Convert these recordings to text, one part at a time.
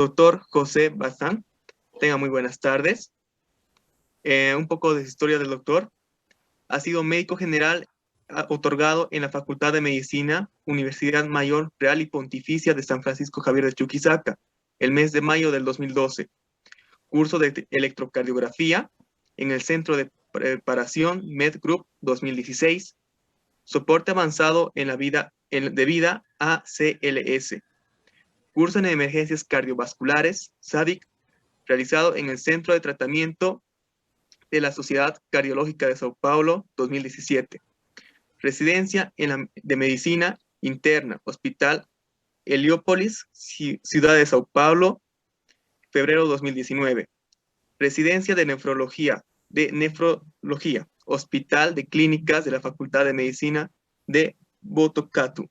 Doctor José Bazán, tenga muy buenas tardes. Un poco de historia del doctor. Ha sido médico general otorgado en la Facultad de Medicina, Universidad Mayor Real y Pontificia de San Francisco Javier de Chuquisaca, el mes de mayo del 2012. Curso de electrocardiografía en el Centro de Preparación MedGroup 2016. Soporte avanzado en la vida, de vida ACLS. Curso en emergencias cardiovasculares, SAVIC, realizado en el Centro de Tratamiento de la Sociedad Cardiológica de Sao Paulo 2017. Residencia de Medicina Interna, Hospital Heliópolis, Ciudad de Sao Paulo, febrero 2019. Residencia de Nefrología, Hospital de Clínicas de la Facultad de Medicina de Botucatu.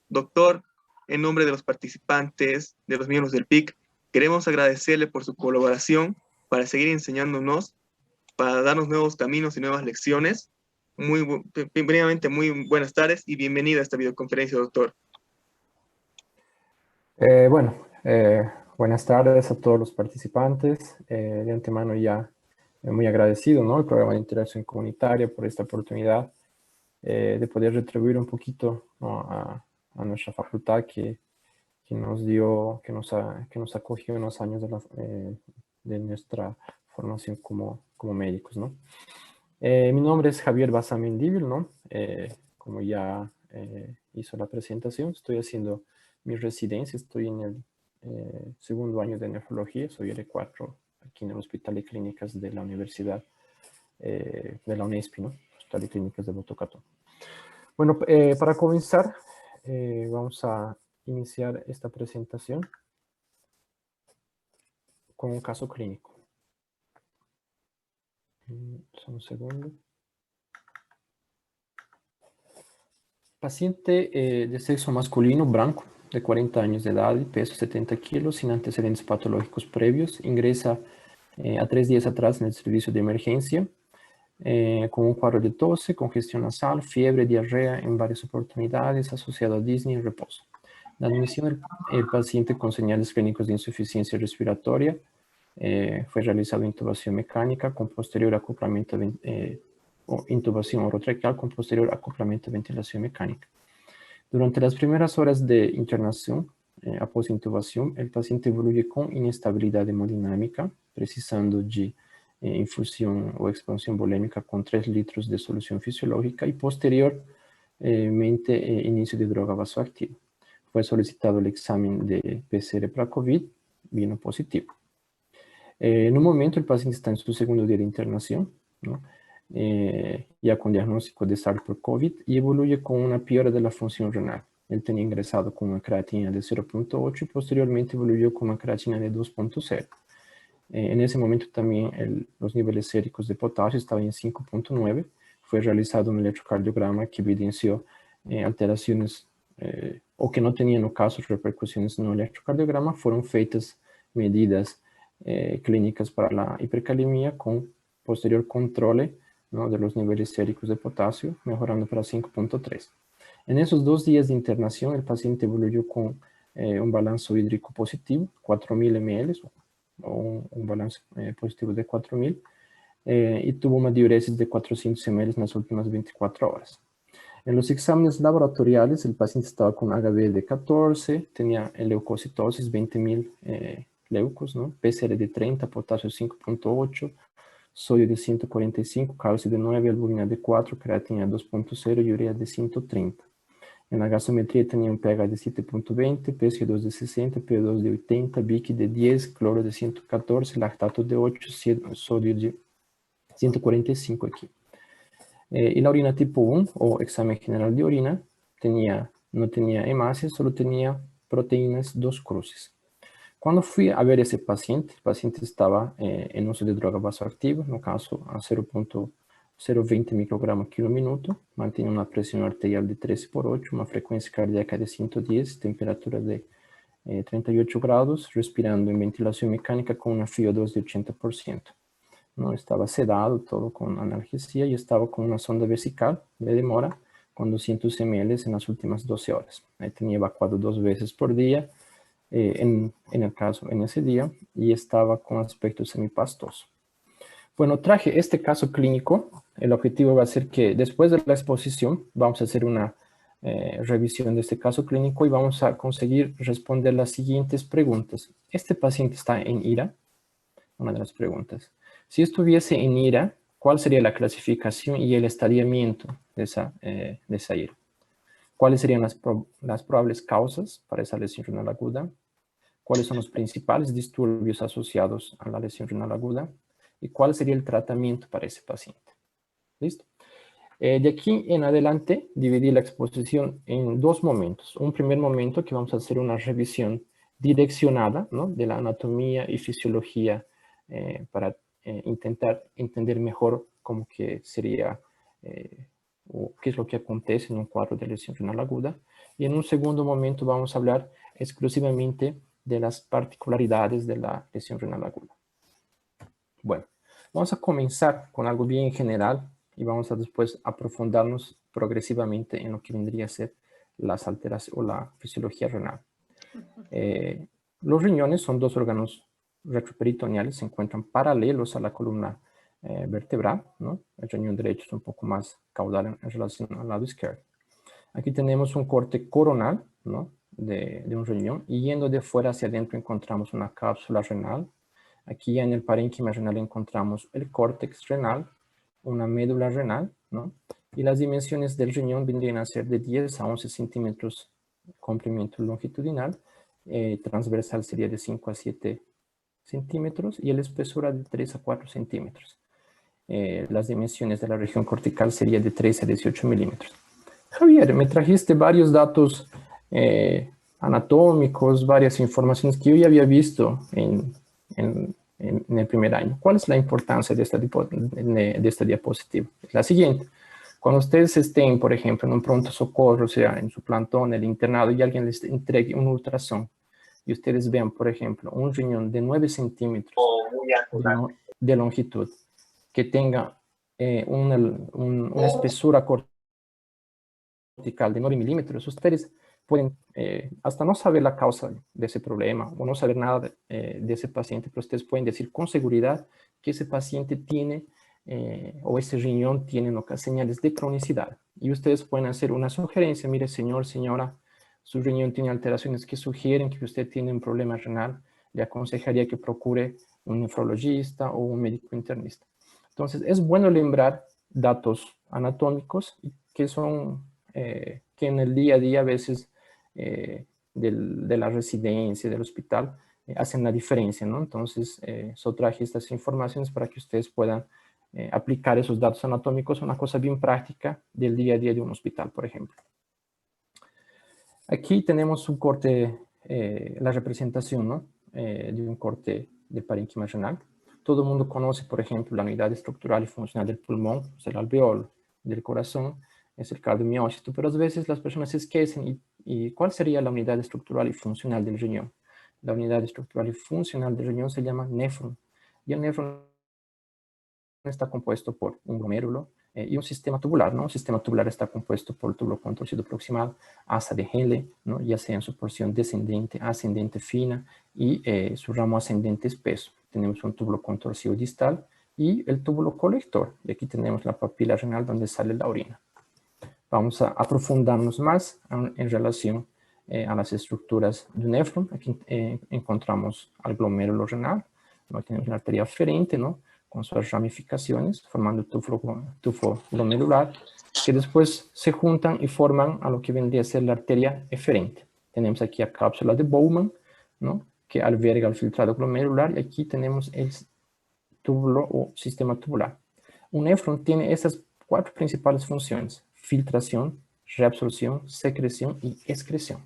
Doctor, en nombre de los participantes, de los miembros del PIC, queremos agradecerle por su colaboración para seguir enseñándonos, para darnos nuevos caminos y nuevas lecciones. Primeramente, muy buenas tardes y bienvenido a esta videoconferencia, doctor. Buenas tardes a todos los participantes. De antemano ya muy agradecido, ¿no?, el programa de interacción comunitaria por esta oportunidad de poder retribuir un poquito, ¿no?, a nuestra facultad que nos acogió en los años de nuestra formación como médicos, ¿no? Mi nombre es Javier Bazán Mendívil, ¿no? Como ya hizo la presentación, estoy haciendo mi residencia, estoy en el segundo año de nefrología, soy R4 aquí en el Hospital de Clínicas de la Universidad de la UNESP, ¿no? Hospital de Clínicas de Botucatu. Bueno, para comenzar, vamos a iniciar esta presentación con un caso clínico. Un segundo. Paciente de sexo masculino, blanco, de 40 años de edad y peso 70 kilos, sin antecedentes patológicos previos, ingresa a 3 días atrás en el servicio de emergencia, con un cuadro de tos, congestión nasal, fiebre, diarrea en varias oportunidades, asociado a disney y reposo. La admisión del paciente con señales clínicos de insuficiencia respiratoria, fue realizada intubación mecánica con posterior acoplamiento o intubación orotraqueal con posterior acoplamiento de ventilación mecánica. Durante las primeras horas de internación, após intubación, el paciente evoluye con inestabilidad hemodinámica, precisando de infusión o expansión volémica con 3 litros de solución fisiológica y posteriormente inicio de droga vasoactiva. Fue solicitado el examen de PCR para COVID, vino positivo. En un momento el paciente está en su segundo día de internación, ¿no?, ya con diagnóstico de SARS por COVID, y evoluye con una piora de la función renal. Él tenía ingresado con una creatina de 0.8 y posteriormente evoluyó con una creatina de 2.0. En ese momento también los niveles séricos de potasio estaban en 5.9. Fue realizado un electrocardiograma que evidenció alteraciones o que no tenían no caso repercusiones en el electrocardiograma. Fueron feitas medidas clínicas para la hipercalemia con posterior control, ¿no?, de los niveles séricos de potasio, mejorando para 5.3. En esos 2 días de internación, el paciente evoluyó con un balance hídrico positivo, 4.000 ml, o un balance positivo de 4.000, y tuvo una diuresis de 400 ml en las últimas 24 horas. En los exámenes laboratoriales, el paciente estaba con HB de 14, tenía leucocitosis 20.000 leucos, ¿no?, PCR de 30, potasio 5.8, sodio de 145, calcio de 9, albumina de 4, creatina de 2.0 y urea de 130. En la gasometría tenía un pH de 7.20, PSO2 de 60, PO2 de 80, BIC de 10, cloro de 114, lactato de 8, sodio de 145 aquí. Y la orina tipo 1, o examen general de orina, no tenía hemácias, solo tenía proteínas 2 cruces. Cuando fui a ver ese paciente, el paciente estaba en uso de droga vasoactiva, no caso a 0.020 microgramos kilo minuto, mantenía una presión arterial de 13/8, una frecuencia cardíaca de 110, temperatura de 38 grados, respirando en ventilación mecánica con una FiO2 de 80%. ¿No? Estaba sedado, todo con analgesia, y estaba con una sonda vesical de demora con 200 ml en las últimas 12 horas. Tenía evacuado 2 veces por día, en el caso, en ese día, y estaba con aspecto semipastoso. Bueno, traje este caso clínico. El objetivo va a ser que después de la exposición vamos a hacer una revisión de este caso clínico y vamos a conseguir responder las siguientes preguntas. ¿Este paciente está en IRA? Una de las preguntas. Si estuviese en IRA, ¿cuál sería la clasificación y el estadiamiento de esa IRA? ¿Cuáles serían las probables causas para esa lesión renal aguda? ¿Cuáles son los principales disturbios asociados a la lesión renal aguda? ¿Y cuál sería el tratamiento para ese paciente? ¿Listo? De aquí en adelante, dividí la exposición en dos momentos. Un primer momento que vamos a hacer una revisión direccionada, ¿no?, de la anatomía y fisiología para intentar entender mejor cómo que sería o qué es lo que acontece en un cuadro de lesión renal aguda. Y en un segundo momento vamos a hablar exclusivamente de las particularidades de la lesión renal aguda. Bueno, vamos a comenzar con algo bien general y vamos a después aprofundarnos progresivamente en lo que vendría a ser las alteraciones o la fisiología renal. Los riñones son dos órganos retroperitoneales, se encuentran paralelos a la columna vertebral, ¿no? El riñón derecho es un poco más caudal en relación al lado izquierdo. Aquí tenemos un corte coronal, ¿no?, de un riñón, y yendo de fuera hacia adentro encontramos una cápsula renal. Aquí en el parénquima renal encontramos el córtex renal, una médula renal, ¿no? Y las dimensiones del riñón vendrían a ser de 10 a 11 centímetros comprimento longitudinal, transversal sería de 5 a 7 centímetros y la espesura de 3 a 4 centímetros. Las dimensiones de la región cortical sería de 13 a 18 milímetros. Javier, me trajiste varios datos anatómicos, varias informaciones que yo ya había visto en el primer año. ¿Cuál es la importancia de esta diapositiva? Es la siguiente. Cuando ustedes estén, por ejemplo, en un pronto socorro, o sea, en su plantón, el internado, y alguien les entregue un ultrasón, y ustedes vean, por ejemplo, un riñón de 9 centímetros de longitud, que tenga una espesura cortical de 9 milímetros, ustedes pueden hasta no saber la causa de ese problema o no saber nada de ese paciente, pero ustedes pueden decir con seguridad que ese paciente tiene o ese riñón tiene señales de cronicidad. Y ustedes pueden hacer una sugerencia: mire, señor, señora, su riñón tiene alteraciones que sugieren que usted tiene un problema renal. Le aconsejaría que procure un nefrologista o un médico internista. Entonces, es bueno lembrar datos anatómicos que son, que en el día a día a veces de la residencia, del hospital, hacen la diferencia, ¿no? Entonces, yo traje estas informaciones para que ustedes puedan aplicar esos datos anatómicos a una cosa bien práctica del día a día de un hospital, por ejemplo. Aquí tenemos un corte, la representación, ¿no?, de un corte del parénquima renal. Todo el mundo conoce, por ejemplo, la unidad estructural y funcional del pulmón, es el alveolo, del corazón es el cardiomiócito, pero a veces las personas se esquecen y ¿cuál sería la unidad estructural y funcional del riñón? La unidad estructural y funcional del riñón se llama néfron, y el néfron está compuesto por un glomérulo y un sistema tubular, ¿no? Un sistema tubular está compuesto por el túbulo contorcido proximal, asa de Henle, ¿no?, ya sea en su porción descendente, ascendente fina y su ramo ascendente espeso. Tenemos un túbulo contorcido distal y el túbulo colector. Y aquí tenemos la papila renal donde sale la orina. Vamos a aprofundarnos más en relación a las estructuras de un néfron. Aquí encontramos al glomérulo renal, ¿no? Tenemos una arteria aferente, ¿no?, con sus ramificaciones, formando tufo glomerular, que después se juntan y forman a lo que vendría a ser la arteria eferente. Tenemos aquí la cápsula de Bowman, ¿no?, que alberga el filtrado glomerular, y aquí tenemos el túbulo o sistema tubular. Un néfron tiene estas 4 principales funciones: filtración, reabsorción, secreción y excreción.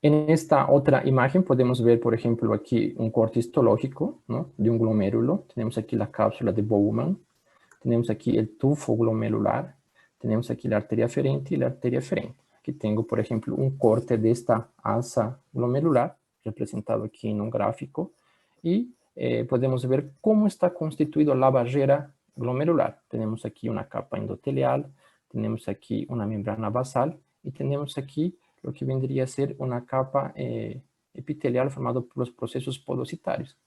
En esta otra imagen podemos ver, por ejemplo, aquí un corte histológico, ¿no?, de un glomérulo. Tenemos aquí la cápsula de Bowman, tenemos aquí el tufo glomerular, tenemos aquí la arteria aferente y la arteria eferente. Aquí tengo, por ejemplo, un corte de esta asa glomerular, representado aquí en un gráfico, y podemos ver cómo está constituida la barrera glomerular. Tenemos aquí una capa endotelial, tenemos aquí una membrana basal y tenemos aquí lo que vendría a ser una capa epitelial formada por los procesos podocitarios.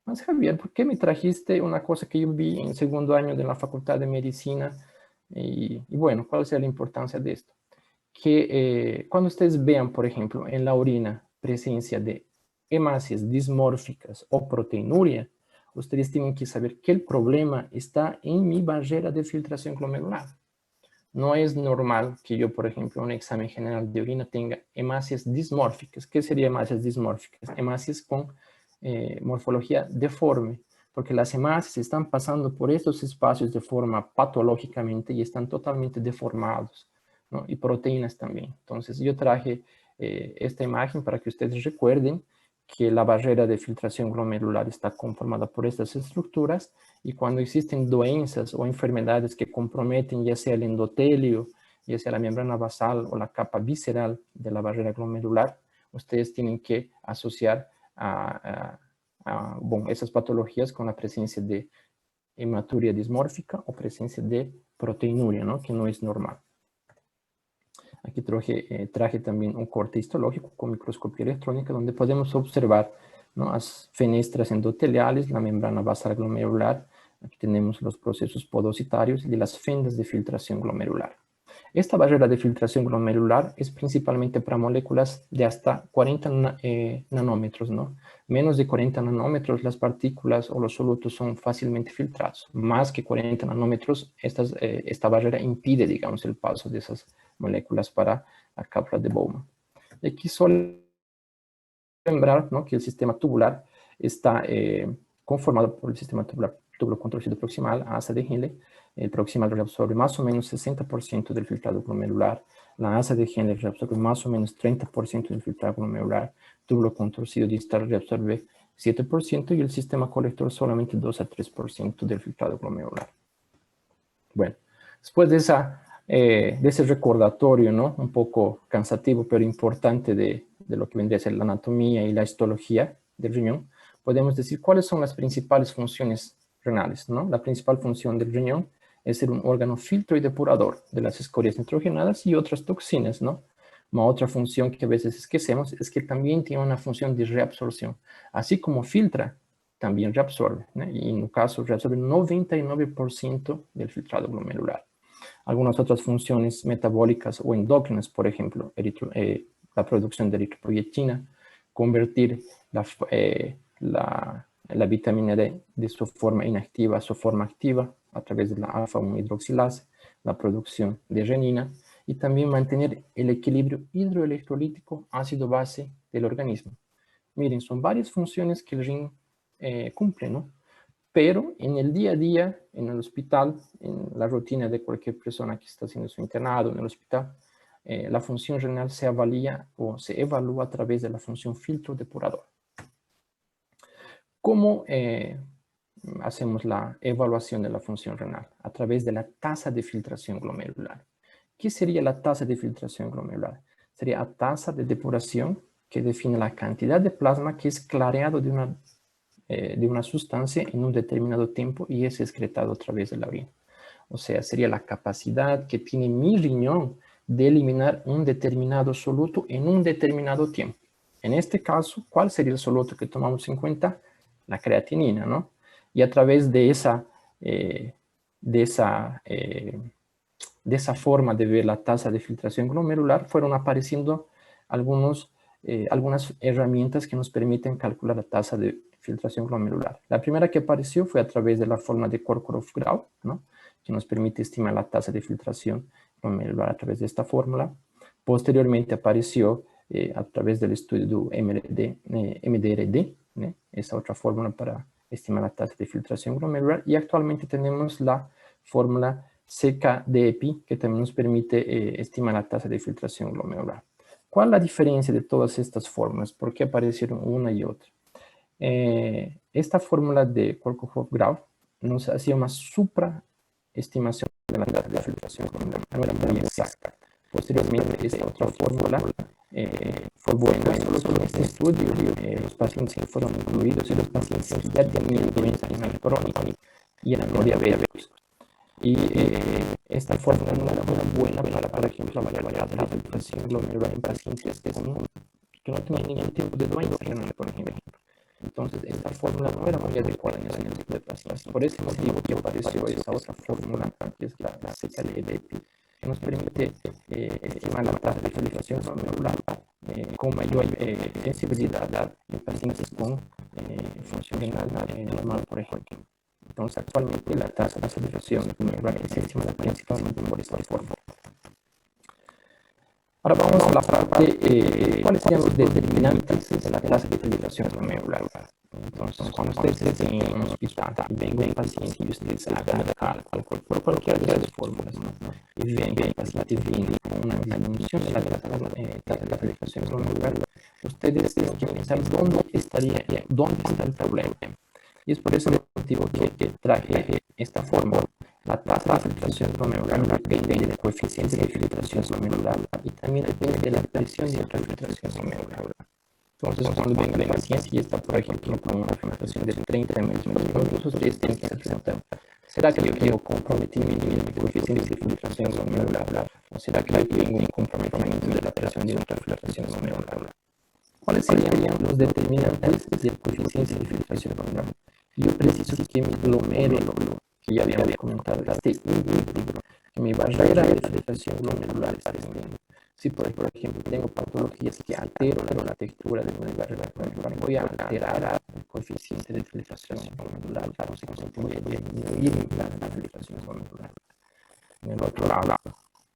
Mas, Javier, ¿por qué me trajiste una cosa que yo vi en segundo año de la Facultad de Medicina? Y bueno, ¿cuál es la importancia de esto? Que cuando ustedes vean, por ejemplo, en la orina presencia de hemácias dismórficas o proteinuria, ustedes tienen que saber que el problema está en mi barrera de filtración glomerular. No es normal que yo, por ejemplo, en un examen general de orina tenga hemácias dismórficas. ¿Qué sería hemácias dismórficas? Hemácias con morfología deforme, porque las hemácias están pasando por estos espacios de forma patológicamente y están totalmente deformados, ¿no? Y proteínas también. Entonces yo traje esta imagen para que ustedes recuerden que la barrera de filtración glomerular está conformada por estas estructuras y cuando existen doenças o enfermedades que comprometen ya sea el endotelio, ya sea la membrana basal o la capa visceral de la barrera glomerular, ustedes tienen que asociar bueno, esas patologías con la presencia de hematuria dismórfica o presencia de proteinuria, ¿no? Que no es normal. Aquí traje también un corte histológico con microscopía electrónica donde podemos observar, ¿no?, las fenestras endoteliales, la membrana basal glomerular. Aquí tenemos los procesos podocitarios y las fendas de filtración glomerular. Esta barrera de filtración glomerular es principalmente para moléculas de hasta 40 nanómetros, ¿no? Menos de 40 nanómetros las partículas o los solutos son fácilmente filtrados. Más que 40 nanómetros, esta barrera impide, digamos, el paso de esas moléculas para la cápsula de Bowman. Y aquí solo lembrar, ¿no?, que el sistema tubular está conformado por el sistema túbulo contorcido proximal, asa de Henle. El proximal reabsorbe más o menos 60% del filtrado glomerular. La asa de Henle reabsorbe más o menos 30% del filtrado glomerular. Túbulo contorcido distal reabsorbe 7% y el sistema colector solamente 2 a 3% del filtrado glomerular. Bueno, después de ese recordatorio, ¿no?, un poco cansativo pero importante de lo que vendría a ser la anatomía y la histología del riñón, podemos decir cuáles son las principales funciones renales, ¿no? La principal función del riñón es ser un órgano filtro y depurador de las escorias nitrogenadas y otras toxinas, ¿no? Una otra función que a veces esquecemos es que también tiene una función de reabsorción. Así como filtra, también reabsorbe, ¿no? Y en un caso reabsorbe 99% del filtrado glomerular. Algunas otras funciones metabólicas o endócrinas, por ejemplo, la producción de eritropoyetina, convertir la vitamina D de su forma inactiva a su forma activa a través de la alfa-1 hidroxilasa, la producción de renina y también mantener el equilibrio hidroelectrolítico ácido-base del organismo. Miren, son varias funciones que el riñón cumple, ¿no? Pero en el día a día, en el hospital, en la rutina de cualquier persona que está haciendo su internado en el hospital, la función renal se evalúa a través de la función filtro depurador. ¿Cómo hacemos la evaluación de la función renal? A través de la tasa de filtración glomerular. ¿Qué sería la tasa de filtración glomerular? Sería la tasa de depuración que define la cantidad de plasma que es clareado de una sustancia en un determinado tiempo y es excretado a través de la orina. O sea, sería la capacidad que tiene mi riñón de eliminar un determinado soluto en un determinado tiempo. En este caso, ¿cuál sería el soluto que tomamos en cuenta? La creatinina, ¿no? Y a través de esa forma de ver la tasa de filtración glomerular fueron apareciendo algunas herramientas que nos permiten calcular la tasa de filtración glomerular. La primera que apareció fue a través de la fórmula de Korsakoff-Grau, ¿no?, que nos permite estimar la tasa de filtración glomerular a través de esta fórmula. Posteriormente apareció a través del estudio MDRD, ¿no?, esa otra fórmula para estimar la tasa de filtración glomerular, y actualmente tenemos la fórmula CK-DEPI, que también nos permite estimar la tasa de filtración glomerular. ¿Cuál es la diferencia de todas estas fórmulas? ¿Por qué aparecieron una y otra? Esta fórmula de Korsakoff-Grau nos hacía una supraestimación de la tasa de filtración glomerular, no era muy exacta. Posteriormente, esta otra fórmula fue buena, solo que en este estudio los pacientes que fueron incluidos y los pacientes que ya tenían doença renal crónica y eran no diabéticos. Y esta fórmula no era muy buena para, por ejemplo, evaluar la filtración glomerular en pacientes que no tenían ningún tipo de dolencia renal, por ejemplo. Entonces, esta fórmula no era muy adecuada en ese tipo de pacientes. Por ese motivo que apareció esa otra fórmula, que es la CKD-EPI, que nos permite estimar la tasa de filtración glomerular con mayor sensibilidad en pacientes con función renal normal, por ejemplo. Entonces, actualmente la tasa de filtración glomerular es estimada principalmente por esta fórmula. Ahora vamos a la parte, ¿cuáles serían los determinantes de la tasa de filtración glomerular? Entonces, cuando ustedes estén en un hospital y venga un paciente y ustedes hagan el cálculo por cualquiera de las fórmulas, ¿no? Y ven que el paciente viene con una disminución de la tasa de filtración glomerular, ustedes tienen que pensar dónde está el problema. Y es por ese motivo que traje esta fórmula. La tasa de filtración glomerular depende del coeficiente de filtración glomerular y también depende de la presión de infiltración glomerular. Entonces, cuando venga el paciente y está, por ejemplo, con una filtración de 30 ml, ustedes tienen que preguntar, ¿será que yo tengo comprometimiento en mi coeficiente de filtración glomerular? ¿O será que yo tengo un comprometimiento de la presión de infiltración glomerular? ¿Cuáles serían los determinantes del coeficiente de filtración glomerular? Yo preciso que mi glomérulo, que ya habíamos comentado, esté íntegro, que mi barrera de filtración glomerular esté bien. Si por ejemplo tengo patologías que alteran la textura de mi barrera glomerular, voy a alterar el coeficiente de filtración glomerular, por consecuencia voy a disminuir la filtración glomerular. En el otro lado,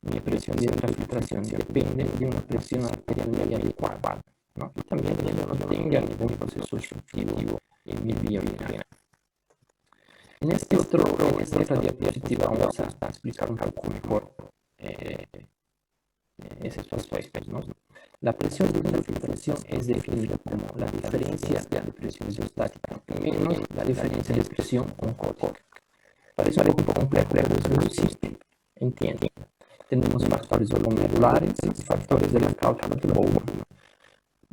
mi presión de infiltración depende de una presión arterial media adecuada, ¿no? Y también que yo no tenga ningún proceso obstructivo en mi vía biliar. En esta otra diapositiva vamos a explicar un poco mejor esos aspectos, ¿no? La presión de infiltración es definida como la diferencia de presión isostática menos la diferencia de presión oncótica. Parece un poco complejo, pero es muy simple. Entienden. Tenemos factores glomerulares y factores de la cálculo de Bowman.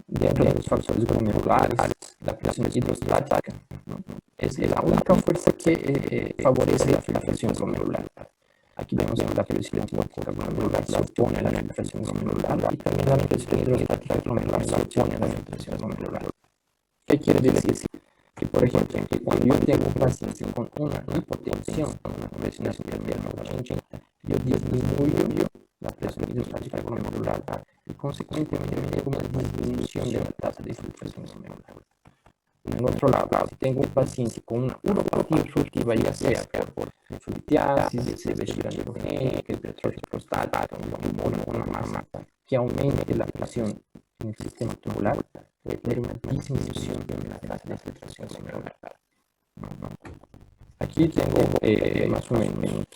Dentro de los factores glomerulares, la presión hidrostática, ¿no? Es la única fuerza que favorece la filtración glomerular. Aquí vemos que la presión hidrostática glomerular se opone a la filtración glomerular y también la presión hidrostática glomerular se opone a la filtración glomerular. ¿Qué quiere decir? Que, por ejemplo, cuando yo tengo un paciente con una hipotensión, con una presión arterial de 80, yo disminuyo la presión hidrostática glomerular y consecuentemente tengo una disminución de la tasa de filtración glomerular. En el otro lado, si tengo un paciente con una uropatía obstructiva, ya sea por nefrolitiasis, ya sea vejiga neurogénica, hipertrofia prostática, una mama que aumente la presión en el sistema tubular, puede tener una disminución de la tasa de filtración glomerular. Aquí tengo más o menos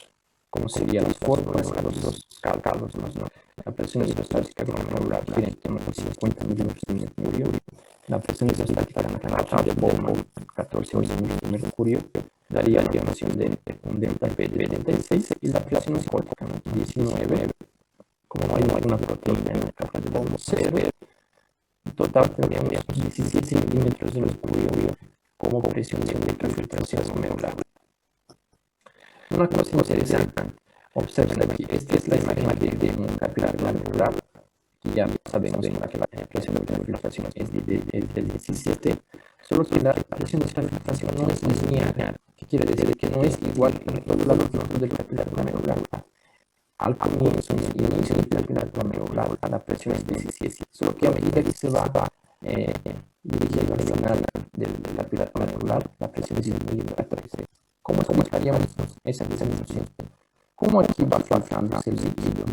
cómo serían las fórmulas, los cálculos, ¿no? La presión hidrostática glomerular gira en torno a 50 milímetros de mercurio. La presión hidrostática en la cálculo de Bowman, 14 milímetros de mercurio, daría la ecuación de un delta P de 36 y la presión oncótica, 19. Como no hay una proteína en la capa de Bowman, 0. En total tendríamos 17 milímetros de mercurio como presión de infiltración glomerular. Una cosa interesante, observen aquí, esta es la imagen de un capilar glomerular, que ya sabemos que la presión de infiltración es de 17, solo que la presión de infiltración no es lineal, que quiere decir que no es igual en todos los lados del capilar glomerular. Al comienzo, en el inicio del capilar glomerular, la presión es 17, solo que a medida que se va dirigiendo al final del capilar glomerular, la presión disminuye a 13. ¿Cómo explicaríamos esa disminución? Como aquí va faltando el líquido,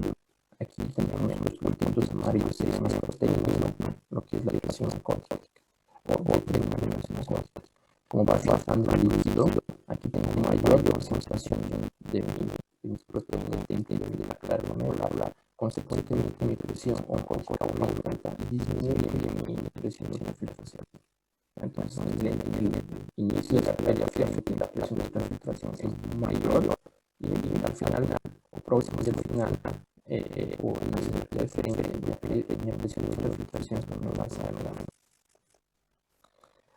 aquí tenemos los puntos amarillos, serían las proteínas, lo que es la presión oncótica, o proteínas oncóticas. Como va faltando el líquido, aquí tengo mayor concentración de mis proteínas dentro de la capilar glomerular, consecuentemente mi presión oncótica aumenta y disminuye mi presión de infiltración. Entonces, en el inicio de la radiografía, la presión de infiltración es mayor y al final, o próximo del final, o en la referencia de la presión de infiltración es menor.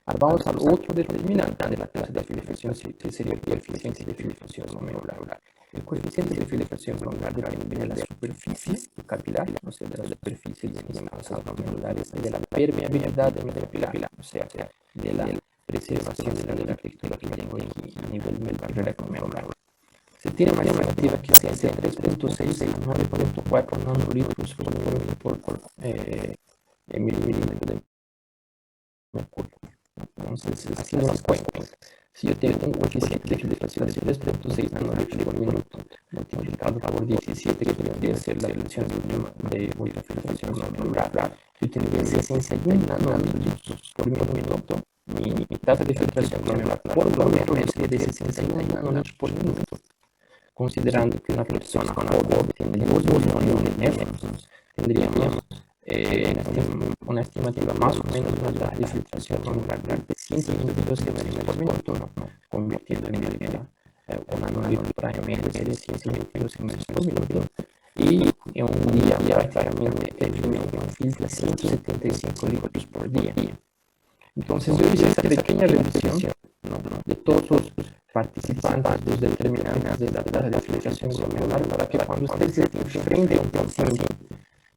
Vamos al otro determinante de la tasa de filtración, que sería el coeficiente de filtración glomerular. El coeficiente de filtración glomerular depende de la superficie capilar, o sea, de la superficie de las masas glomerulares, de la permeabilidad del capilar, o sea, de la preservación de la arquitectura que tengo aquí a nivel glomerular. Se tiene una estimativa que sea de 3.6 a 9.4 nanolitros por milímetro de mercurio. Entonces, haciendo las cuentas, si yo tengo un coeficiente de filtración de 3.6 nanolitros por minuto multiplicado por 17, que tendría que ser la relación de ultrafiltración glomerular, yo tendría 61 nanolitros por minuto. Mi tasa de filtración glomerular por glomérulo sería de 61 nanolitros por minuto. Considerando que una persona joven tiene 2 millones de nefrons, tendríamos una estimativa más o menos de una tasa de filtración glomerular de 122 cm por minuto, convirtiendo en una nanolitro para medio sería 122 cm por minuto, y en un día prácticamente el riñón filtra 175 litros por día. Entonces yo hice esta pequeña revisión de todos los participantes, los determinantes de la tasa de filtración glomerular, para que cuando ustedes se enfrenten a un paciente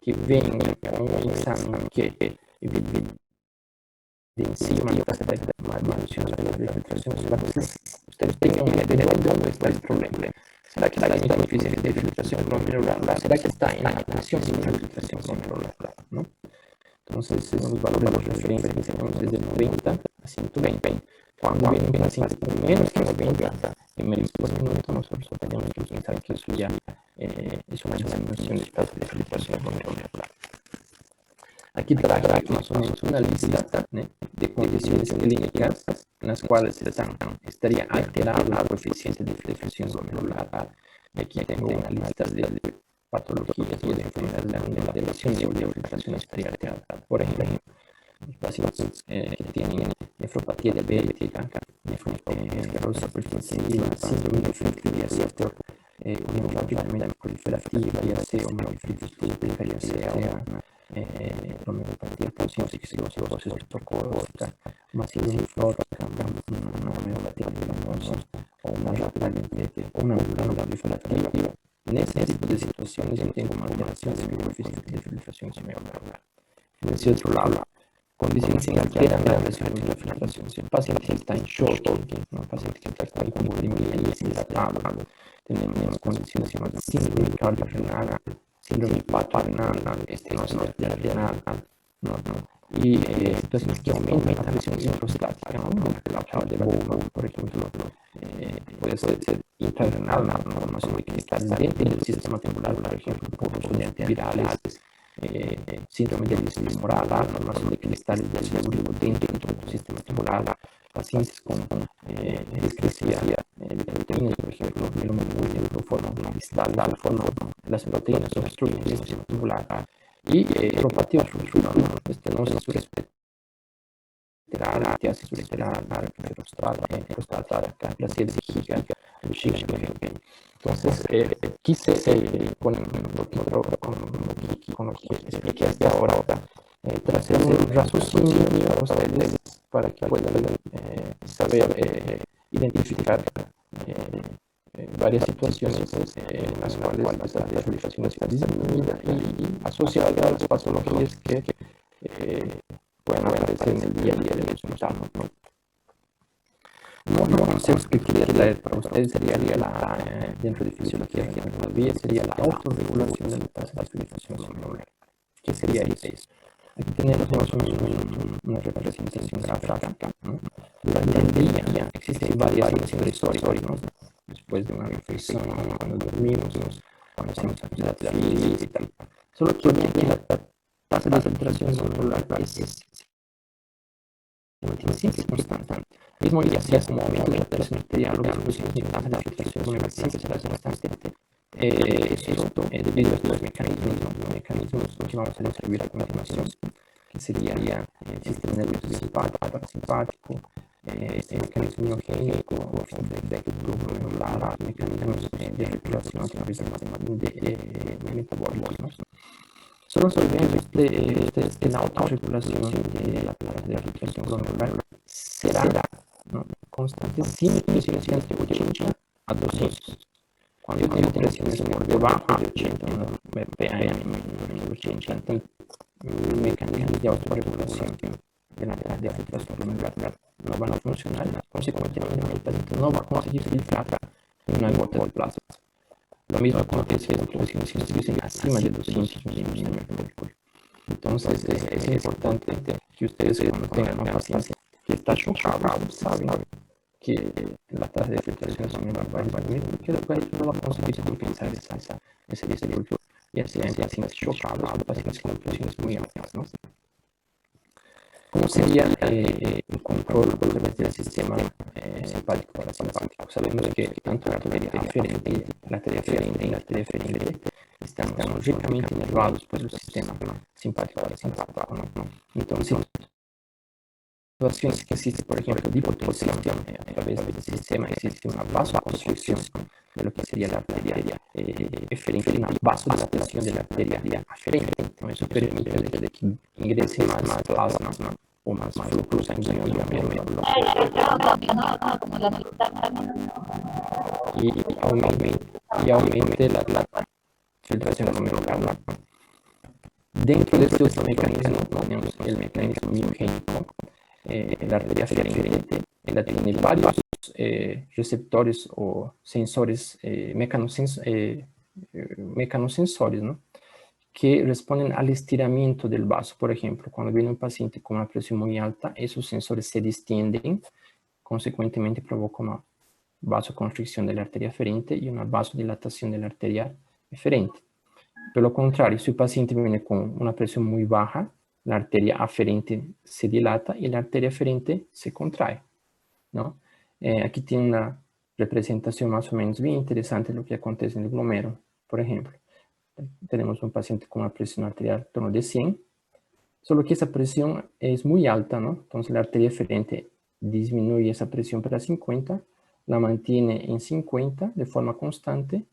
que venga con un examen que evidencia una tasa de disminución de la filtración glomerular, ustedes tengan una idea de dónde está el problema. ¿Será que está en el coeficiente de filtración glomerular? ¿Será que está en la presión de la filtración glomerular? ¿No? Entonces, los valores de referencia que tenemos desde 90 a 120. Cuando viene un paciente con menos que 90 ml por minuto, nosotros tenemos que pensar que eso ya es una disminución de tasa de filtración glomerular. Aquí traje más o menos una lista de condiciones clínicas en las cuales estaría alterado el coeficiente de filtración glomerular. Aquí tengo una lista de patologías y de enfermedades de la relación de filtración estaría alterada. Por ejemplo, los pacientes que tienen nefropatía diabética, esclerosis superficial, síndrome de nefritis, una proliferativa, ya sea una nefritis típica, ya sea una homeopatía pulsiosis osteoporótica, una síndrome flórica, una homeopatía venenosa o una proliferativa. En ese tipo de situaciones yo tengo una alteración de mi coeficiente de filtración glomerular. En ese otro lado, condiciones que alteran la presión de la filtración. Si el paciente está en shock, un paciente que está con hipovolemia y es hidratado, tenemos condiciones llamadas síndrome cardiorrenal, síndrome hepatorenal, estenosis arterial, y situaciones que aumentan la presión introstática, la de Bowman, por ejemplo, puede ser intrarrenal, una formación de cristales dentro del sistema tubular, por ejemplo, por uso de antivirales, síndrome de distrés moral, formación de cristales de ácido dentro del sistema tubular, pacientes con discrecia de proteínas, por ejemplo, el forma de cristal, las proteínas obstruyen el sistema tubular, y neuropatía obstructiva, estenosis respiratoria, tiasis respiratoria, prostática, plasia vesícula, Entonces, quise con lo que expliqué hasta ahora, tracer un raciocinio para ustedes para que puedan saber identificar varias situaciones en las cuales la filtración está disminuida y asociada a las patologías que pueden aparecer en el día a día de los ciudadanos. Los conceptos que quería traer para ustedes sería dentro de fisiología general, sería la autorregulación de la tasa de filtración glomerular. ¿Qué sería eso? Aquí tenemos más o menos una representación gráfica. Durante el día existen varias estresores, después de una reflexión, cuando dormimos, cuando hacemos actividad física y tal. Solo que la tasa de filtración glomerular es constante. Mismo día sea como aumento de la presión arterial o disminución de tasa de filtración glomerular siempre será constante. Esto debido a estos mecanismos que vamos a describir a continuación, que sería el sistema nervioso parasimpático, este mecanismo inogénico, feedback glomerular, mecanismos de regulación a través de metabólicos. Solo solvemos la autorregulación de la filtración glomerular. será, ¿no?, constante sin presión entre 80 a 200. Cuando yo tengo presiones por debajo de 80, ¿no?, BPM 80, entonces el mecanismo de autorregulación de la filtración glomerular no van a funcionar, consecuentemente el paciente no va a conseguir filtrar una gota de plasma. Lo mismo acontece con presiones que estuviesen acima de 200 milímetros de mercurio. Entonces es importante que ustedes, cuando tengan un paciente que está chocado, saben que la tasa de filtración glomerular va a disminuir, porque el paciente no va a conseguir compensar ese disturbo, ya sea en pacientes chocados o pacientes con presiones muy altas, ¿no? ¿Cómo sería el control a través del sistema simpático parasimpático? Sabemos que tanto la arteria aferente y la arteria eferente están ricamente inervados por el sistema simpático parasimpático, ¿no? Entonces, situaciones que existe, por ejemplo, de hipotensión a través del sistema, existe una vasoconstricción de lo que sería la arteria eferente, una vasodilatación de la arteria aferente. Eso permite que ingrese más plasma o más flujo sanguíneo al glomérulo y aumente la filtración glomerular. Dentro de este mecanismo tenemos el mecanismo miogénico. La arteria aferente tiene varios receptores o sensores, mecanosensores, ¿no?, que responden al estiramiento del vaso. Por ejemplo, cuando viene un paciente con una presión muy alta, esos sensores se distienden, consecuentemente provoca una vasoconstricción de la arteria aferente y una vasodilatación de la arteria eferente. Por lo contrario, si el paciente viene con una presión muy baja, la arteria aferente se dilata y la arteria eferente se contrae, ¿no? Aquí tiene una representación más o menos bien interesante de lo que acontece en el glomérulo. Por ejemplo, tenemos un paciente con una presión arterial en torno de 100, solo que esa presión es muy alta, ¿no? Entonces la arteria eferente disminuye esa presión para 50, la mantiene en 50 de forma constante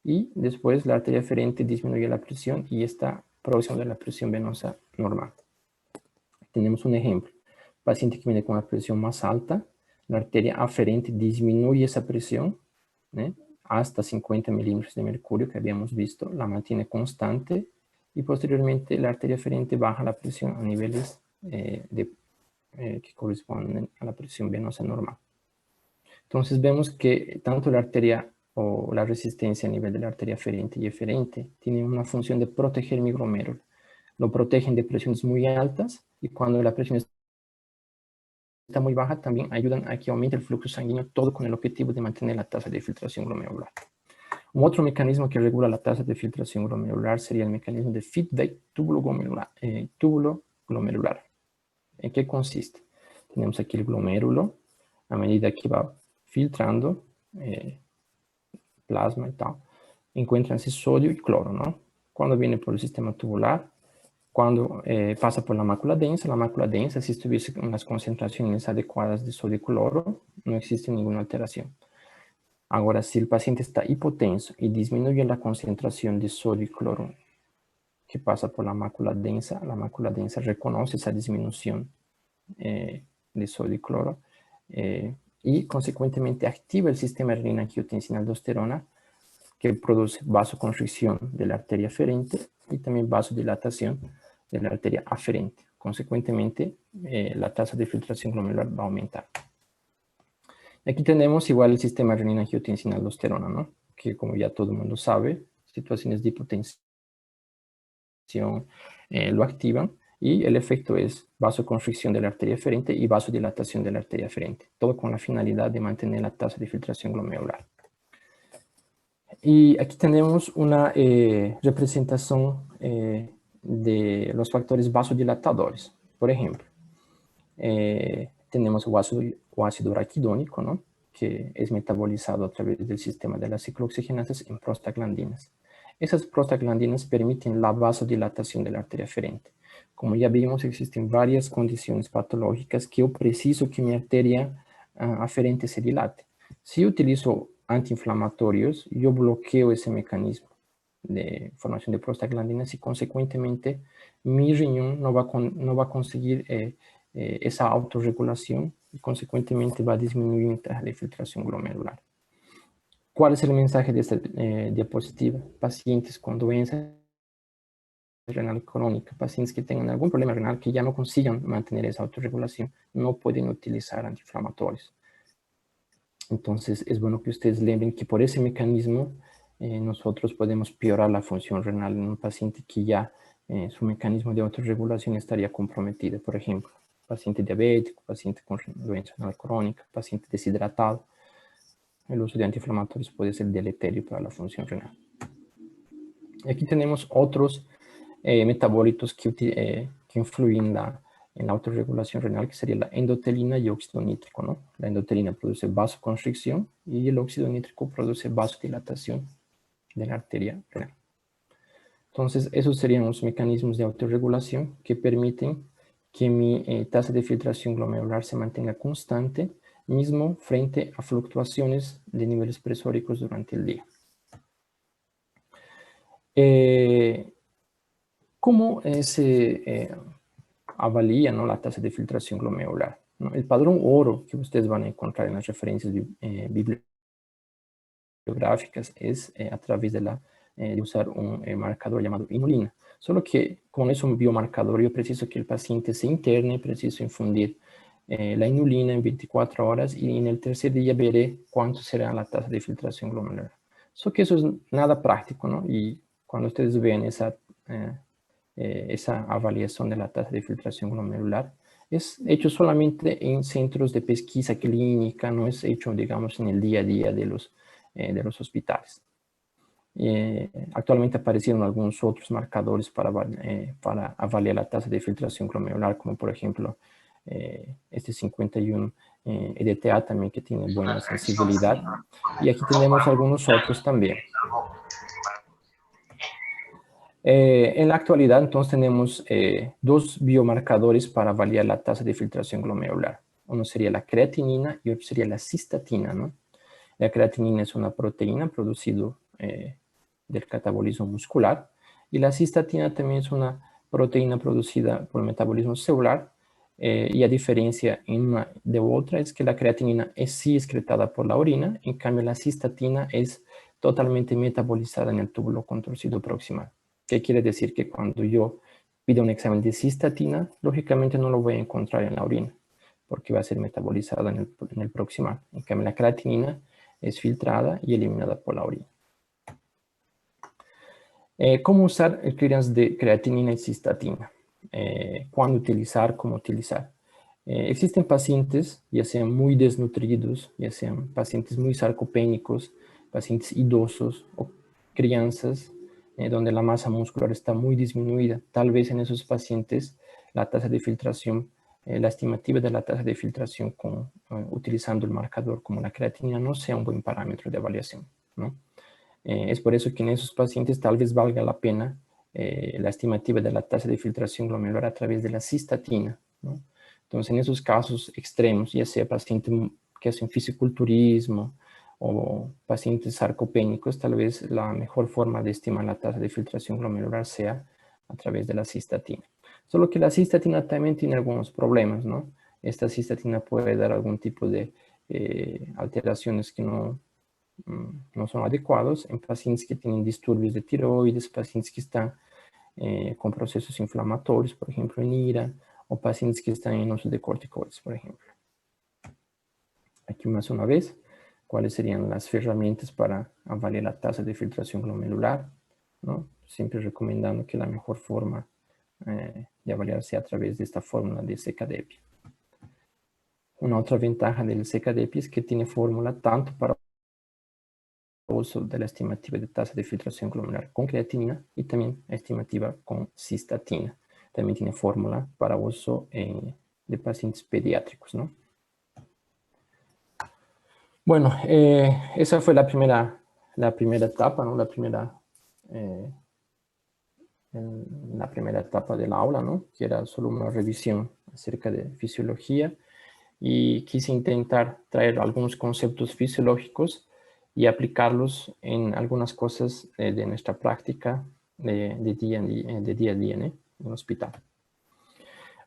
y después la arteria eferente disminuye la presión y está próximo de la presión venosa normal. Tenemos un ejemplo. Paciente que viene con una presión más alta, la arteria aferente disminuye esa presión, ¿eh?, hasta 50 milímetros de mercurio que habíamos visto, la mantiene constante y posteriormente la arteria eferente baja la presión a niveles que corresponden a la presión venosa normal. Entonces vemos que tanto la arteria o la resistencia a nivel de la arteria aferente y eferente tiene una función de proteger mi glomérulo. Lo protegen de presiones muy altas y cuando la presión está muy baja también ayudan a que aumente el flujo sanguíneo, todo con el objetivo de mantener la tasa de filtración glomerular. Un otro mecanismo que regula la tasa de filtración glomerular sería el mecanismo de feedback túbulo glomerular. ¿En qué consiste? Tenemos aquí el glomérulo, a medida que va filtrando plasma y tal, encuentran-se sodio y cloro, ¿no? Cuando viene por el sistema tubular, cuando pasa por la mácula densa, si estuviese unas concentraciones adecuadas de sodio y cloro, no existe ninguna alteración. Ahora, si el paciente está hipotenso y disminuye la concentración de sodio y cloro que pasa por la mácula densa reconoce esa disminución de sodio y cloro y consecuentemente activa el sistema renina-angiotensina-aldosterona que produce vasoconstricción de la arteria aferente y también vasodilatación de la arteria aferente. Consecuentemente, la tasa de filtración glomerular va a aumentar. Aquí tenemos igual el sistema renina-angiotensina-aldosterona, ¿no?, que como ya todo el mundo sabe, situaciones de hipotensión lo activan y el efecto es vasoconstricción de la arteria eferente y vasodilatación de la arteria eferente, todo con la finalidad de mantener la tasa de filtración glomerular. Y aquí tenemos una representación de los factores vasodilatadores. Por ejemplo, tenemos o ácido araquidónico, ¿no?, que es metabolizado a través del sistema de las ciclooxigenasas en prostaglandinas. Esas prostaglandinas permiten la vasodilatación de la arteria aferente. Como ya vimos, existen varias condiciones patológicas que yo preciso que mi arteria aferente se dilate. Si yo utilizo antiinflamatorios, yo bloqueo ese mecanismo de formación de prostaglandinas y consecuentemente mi riñón no va a conseguir esa autorregulación y consecuentemente va a disminuir la tasa de filtración glomerular. ¿Cuál es el mensaje de esta diapositiva? Pacientes con doença renal crónica, pacientes que tengan algún problema renal que ya no consigan mantener esa autorregulación, no pueden utilizar antiinflamatorios. Entonces es bueno que ustedes lembren que por ese mecanismo nosotros podemos piorar la función renal en un paciente que ya su mecanismo de autorregulación estaría comprometido. Por ejemplo, paciente diabético, paciente con doença renal crónica, paciente deshidratado. El uso de antiinflamatorios puede ser deleterio para la función renal. Y aquí tenemos otros metabolitos que influyen en la autorregulación renal, que sería la endotelina y óxido nítrico, ¿no? La endotelina produce vasoconstricción y el óxido nítrico produce vasodilatación de la arteria renal. Entonces, esos serían los mecanismos de autorregulación que permiten que mi tasa de filtración glomerular se mantenga constante, mismo frente a fluctuaciones de niveles presóricos durante el día. ¿Cómo se avalía, ¿no?, la tasa de filtración glomerular, ¿no? El padrón oro que ustedes van a encontrar en las referencias bibliográficas es a través de usar un marcador llamado inulina. Solo que como es un biomarcador, yo preciso que el paciente se interne, preciso infundir la inulina en 24 horas y en el tercer día veré cuánto será la tasa de filtración glomerular. Solo que eso es nada práctico, ¿no? Y cuando ustedes ven esa avaliación de la tasa de filtración glomerular, es hecho solamente en centros de pesquisa clínica, no es hecho, digamos, en el día a día de los hospitales. Actualmente aparecieron algunos otros marcadores para avaliar la tasa de filtración glomerular, como por ejemplo este 51 EDTA también, que tiene buena sensibilidad. Y aquí tenemos algunos otros también. En la actualidad, entonces, tenemos dos biomarcadores para avaliar la tasa de filtración glomerular. Uno sería la creatinina y otro sería la cistatina, ¿no? La creatinina es una proteína producida del catabolismo muscular y la cistatina también es una proteína producida por el metabolismo celular y a diferencia una de otra es que la creatinina es sí excretada por la orina, en cambio la cistatina es totalmente metabolizada en el túbulo contorcido proximal. ¿Qué quiere decir? Que cuando yo pido un examen de cistatina, lógicamente no lo voy a encontrar en la orina, porque va a ser metabolizada en el proximal. En cambio, la creatinina es filtrada y eliminada por la orina. ¿Cómo usar el clearance de creatinina y cistatina? ¿Cuándo utilizar? ¿Cómo utilizar? Existen pacientes, ya sean muy desnutridos, ya sean pacientes muy sarcopénicos, pacientes idosos o crianzas, donde la masa muscular está muy disminuida. Tal vez en esos pacientes la tasa de filtración, la estimativa de la tasa de filtración utilizando el marcador como la creatinina no sea un buen parámetro de evaluación, ¿no? Es por eso que en esos pacientes tal vez valga la pena la estimativa de la tasa de filtración glomerular a través de la cistatina, ¿no? Entonces, en esos casos extremos, ya sea pacientes que hacen fisiculturismo o pacientes sarcopénicos, tal vez la mejor forma de estimar la tasa de filtración glomerular sea a través de la cistatina. Solo que la cistatina también tiene algunos problemas, ¿no? Esta cistatina puede dar algún tipo de alteraciones que no son adecuados en pacientes que tienen disturbios de tiroides, pacientes que están con procesos inflamatorios, por ejemplo, en IRA, o pacientes que están en uso de corticoides, por ejemplo. Aquí más una vez, ¿cuáles serían las herramientas para avaliar la tasa de filtración glomerular, ¿no? Siempre recomendando que la mejor forma de avaliar sea a través de esta fórmula de SECADEPI. Una otra ventaja del SECADEPI es que tiene fórmula tanto para uso de la estimativa de tasa de filtración glomerular con creatinina y también estimativa con cistatina. También tiene fórmula para uso de pacientes pediátricos, ¿no? Bueno, esa fue la primera etapa, ¿no? La primera etapa del aula, ¿no? Que era solo una revisión acerca de fisiología, y quise intentar traer algunos conceptos fisiológicos y aplicarlos en algunas cosas de nuestra práctica de día a día, ¿no?, en el hospital.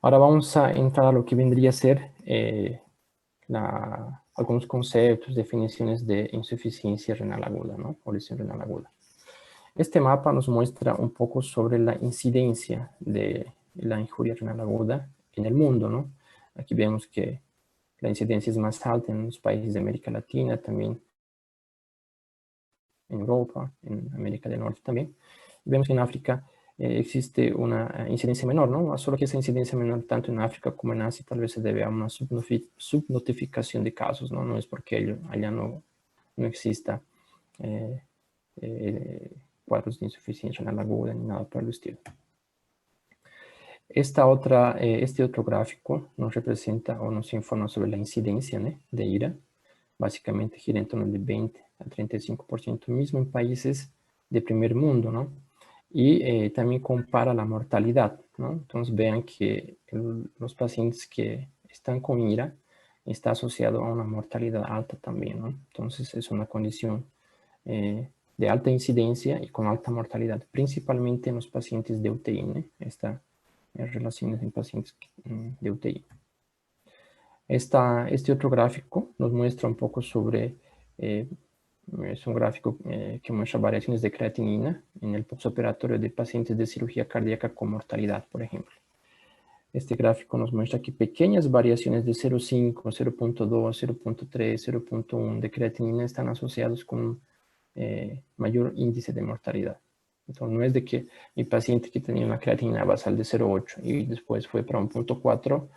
Ahora vamos a entrar a lo que vendría a ser algunos conceptos, definiciones de insuficiencia renal aguda, ¿no? O lesión renal aguda. Este mapa nos muestra un poco sobre la incidencia de la injuria renal aguda en el mundo, ¿no? Aquí vemos que la incidencia es más alta en los países de América Latina, también en Europa, en América del Norte también. Y vemos que en África existe una incidencia menor, ¿no? Solo que esa incidencia menor tanto en África como en Asia tal vez se debe a una subnotificación de casos, ¿no? No es porque allá no exista cuadros de insuficiencia renal aguda ni nada por el estilo. Este otro gráfico nos representa o nos informa sobre la incidencia, ¿no?, de IRA. Básicamente gira en torno de 20 a 35% mismo en países de primer mundo, ¿no? Y también compara la mortalidad, ¿no? Entonces vean que los pacientes que están con IRA está asociado a una mortalidad alta también, ¿no? Entonces es una condición de alta incidencia y con alta mortalidad, principalmente en los pacientes de UTI, ¿no? Relaciones en pacientes de UTI. Este otro gráfico nos muestra un poco sobre, es un gráfico que muestra variaciones de creatinina en el postoperatorio de pacientes de cirugía cardíaca con mortalidad, por ejemplo. Este gráfico nos muestra que pequeñas variaciones de 0,5, 0,2, 0,3, 0,1 de creatinina están asociados con mayor índice de mortalidad. Entonces, no es de que mi paciente que tenía una creatinina basal de 0,8 y después fue para 1,4,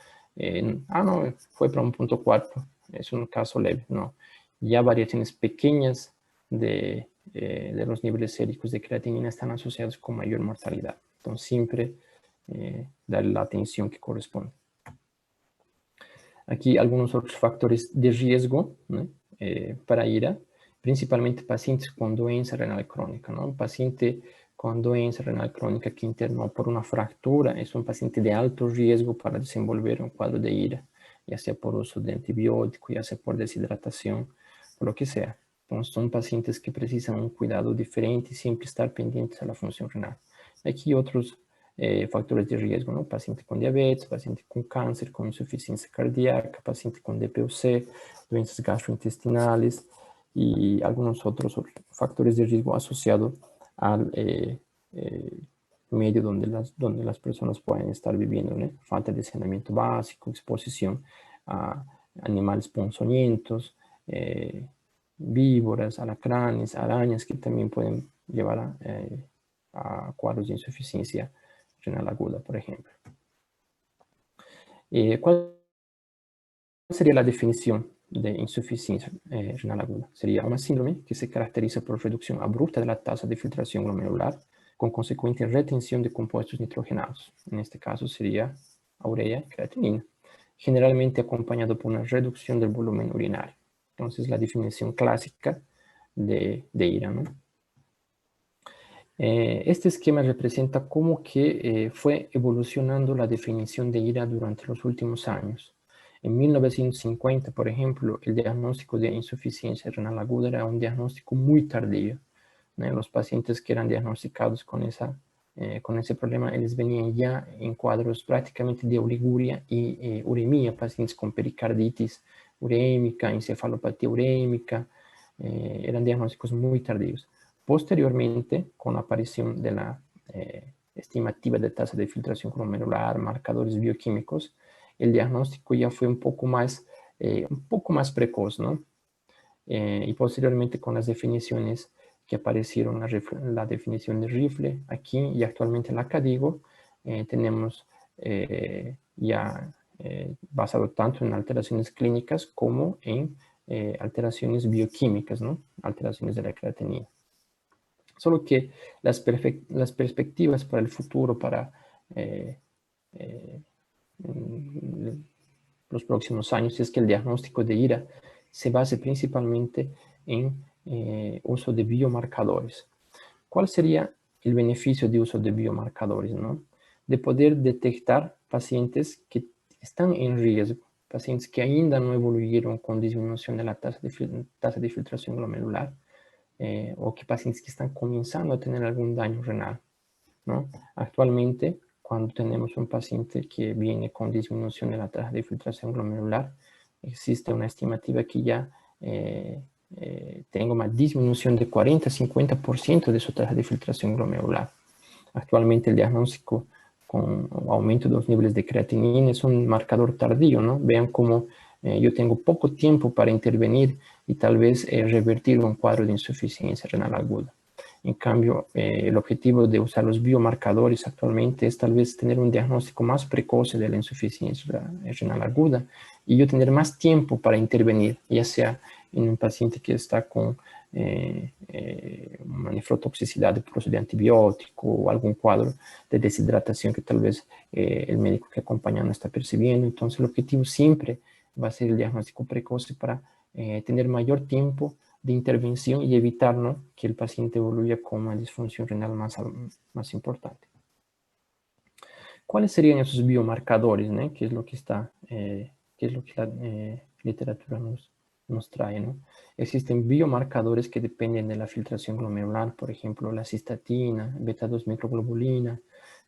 no, fue para 1,4, es un caso leve, no. Ya variaciones pequeñas de los niveles séricos de creatinina están asociados con mayor mortalidad. Entonces, siempre darle la atención que corresponde. Aquí algunos otros factores de riesgo, ¿no?, para IRA, principalmente pacientes con doença renal crónica, ¿no? Un paciente con doença renal crónica que internó por una fractura es un paciente de alto riesgo para desenvolver un cuadro de IRA, ya sea por uso de antibiótico, ya sea por deshidratación, por lo que sea. Entonces son pacientes que precisan un cuidado diferente y siempre estar pendientes a la función renal. Aquí otros factores de riesgo, ¿no? Paciente con diabetes, paciente con cáncer, con insuficiencia cardíaca, paciente con DPOC, doenças gastrointestinales y algunos otros factores de riesgo asociados al medio donde las personas pueden estar viviendo, ¿no? Falta de saneamiento básico, exposición a animales ponzoñentos, víboras, alacranes, arañas que también pueden llevar a cuadros de insuficiencia renal aguda, por ejemplo. ¿Cuál sería la definición de insuficiencia renal aguda? Sería una síndrome que se caracteriza por reducción abrupta de la tasa de filtración glomerular con consecuente retención de compuestos nitrogenados. En este caso sería urea y creatinina, generalmente acompañado por una reducción del volumen urinario. Entonces, la definición clásica de IRA, ¿no? Este esquema representa cómo que fue evolucionando la definición de IRA durante los últimos años. En 1950, por ejemplo, el diagnóstico de insuficiencia renal aguda era un diagnóstico muy tardío, ¿no? Los pacientes que eran diagnosticados con ese problema, ellos venían ya en cuadros prácticamente de oliguria y uremia, pacientes con pericarditis urémica, encefalopatía urémica, eran diagnósticos muy tardíos. Posteriormente, con la aparición de la estimativa de tasa de filtración glomerular, marcadores bioquímicos, el diagnóstico ya fue un poco más precoz, ¿no? Y posteriormente con las definiciones que aparecieron, la definición de Rifle aquí y actualmente la CADIGO, tenemos ya basado tanto en alteraciones clínicas como en alteraciones bioquímicas, ¿no? Alteraciones de la creatinina. Solo que las perspectivas para el futuro, para los próximos años, es que el diagnóstico de IRA se base principalmente en uso de biomarcadores. ¿Cuál sería el beneficio de uso de biomarcadores, ¿no? De poder detectar pacientes que están en riesgo, pacientes que ainda no evoluyeron con disminución de la tasa de filtración glomerular, o que pacientes que están comenzando a tener algún daño renal, ¿no? Actualmente, cuando tenemos un paciente que viene con disminución de la tasa de filtración glomerular, existe una estimativa que ya tenga una disminución de 40-50% de su tasa de filtración glomerular. Actualmente el diagnóstico con aumento de los niveles de creatinina es un marcador tardío, ¿no? Vean cómo yo tengo poco tiempo para intervenir y tal vez revertir un cuadro de insuficiencia renal aguda. En cambio, el objetivo de usar los biomarcadores actualmente es tal vez tener un diagnóstico más precoz de la insuficiencia renal aguda y yo tener más tiempo para intervenir, ya sea en un paciente que está con una nefrotoxicidad por uso de antibiótico o algún cuadro de deshidratación que tal vez el médico que acompaña no está percibiendo. Entonces, el objetivo siempre va a ser el diagnóstico precoz para tener mayor tiempo de intervención y evitar, ¿no?, que el paciente evoluya con una disfunción renal más importante. ¿Cuáles serían esos biomarcadores, ¿no?, que es lo que la literatura nos trae, ¿no? Existen biomarcadores que dependen de la filtración glomerular, por ejemplo, la cistatina, beta-2 microglobulina.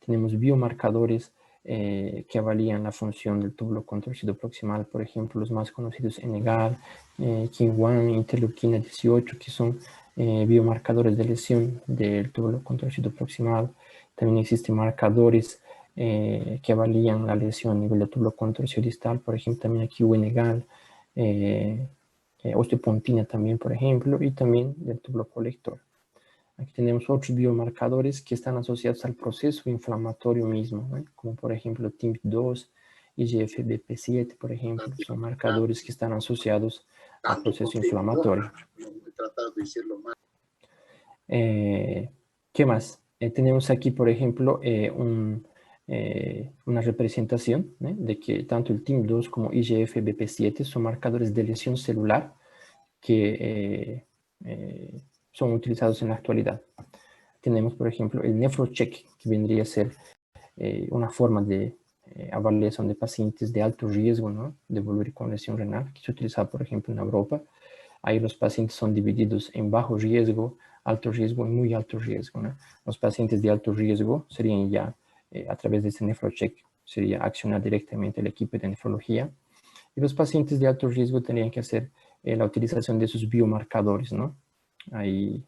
Tenemos biomarcadores que avalían la función del túbulo contorcido proximal, por ejemplo, los más conocidos ENEGAR, KIM-1, interleuquina 18, que son biomarcadores de lesión del túbulo contorcido proximal. También existen marcadores que avalían la lesión a nivel del túbulo contorcido distal, por ejemplo, también aquí UNEGAL, osteopontina también, por ejemplo, y también del túbulo colector. Aquí tenemos otros biomarcadores que están asociados al proceso inflamatorio mismo, ¿no?, como por ejemplo TIMP2, IGF-BP7, por ejemplo, son marcadores que están asociados al proceso inflamatorio. ¿Qué más? Tenemos aquí, por ejemplo, una representación, ¿eh?, de que tanto el TIMP2 como IGF-BP7 son marcadores de lesión celular que son utilizados en la actualidad. Tenemos, por ejemplo, el NephroCheck, que vendría a ser una forma de evaluación de pacientes de alto riesgo, ¿no?, de evoluir con lesión renal, que se utiliza, por ejemplo, en Europa. Ahí los pacientes son divididos en bajo riesgo, alto riesgo y muy alto riesgo, ¿no? Los pacientes de alto riesgo serían ya, a través de este NephroCheck, sería accionar directamente el equipo de nefrología. Y los pacientes de alto riesgo tendrían que hacer la utilización de sus biomarcadores, ¿no? Ahí,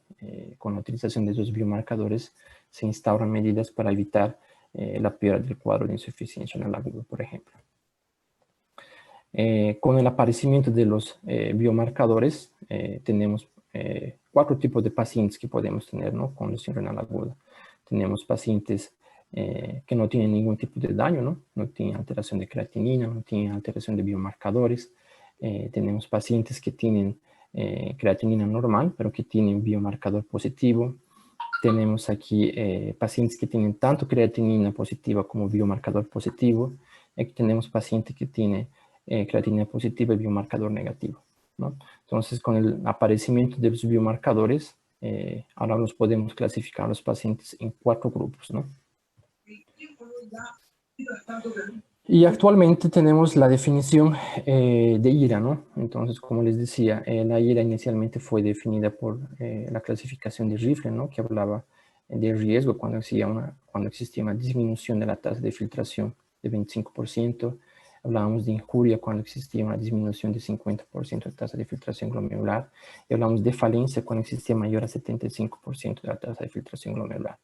con la utilización de esos biomarcadores, se instauran medidas para evitar la peora del cuadro de insuficiencia renal aguda, por ejemplo. Con el aparecimiento de los biomarcadores, tenemos 4 tipos de pacientes que podemos tener, ¿no?, con lesión renal aguda. Tenemos pacientes que no tienen ningún tipo de daño, ¿no? No tienen alteración de creatinina, no tienen alteración de biomarcadores. Tenemos pacientes que tienen creatinina normal, pero que tienen biomarcador positivo. Tenemos aquí pacientes que tienen tanto creatinina positiva como biomarcador positivo. Aquí tenemos pacientes que tienen creatinina positiva y biomarcador negativo, ¿no? Entonces, con el aparecimiento de los biomarcadores, ahora los podemos clasificar a los pacientes en 4 grupos, ¿no? Y actualmente tenemos la definición de IRA, ¿no? Entonces, como les decía, la IRA inicialmente fue definida por la clasificación de Rifle, ¿no?, que hablaba de riesgo cuando existía una disminución de la tasa de filtración de 25%. Hablábamos de injuria cuando existía una disminución de 50% de tasa de filtración glomerular. Y hablamos de falencia cuando existía mayor a 75% de la tasa de filtración glomerular.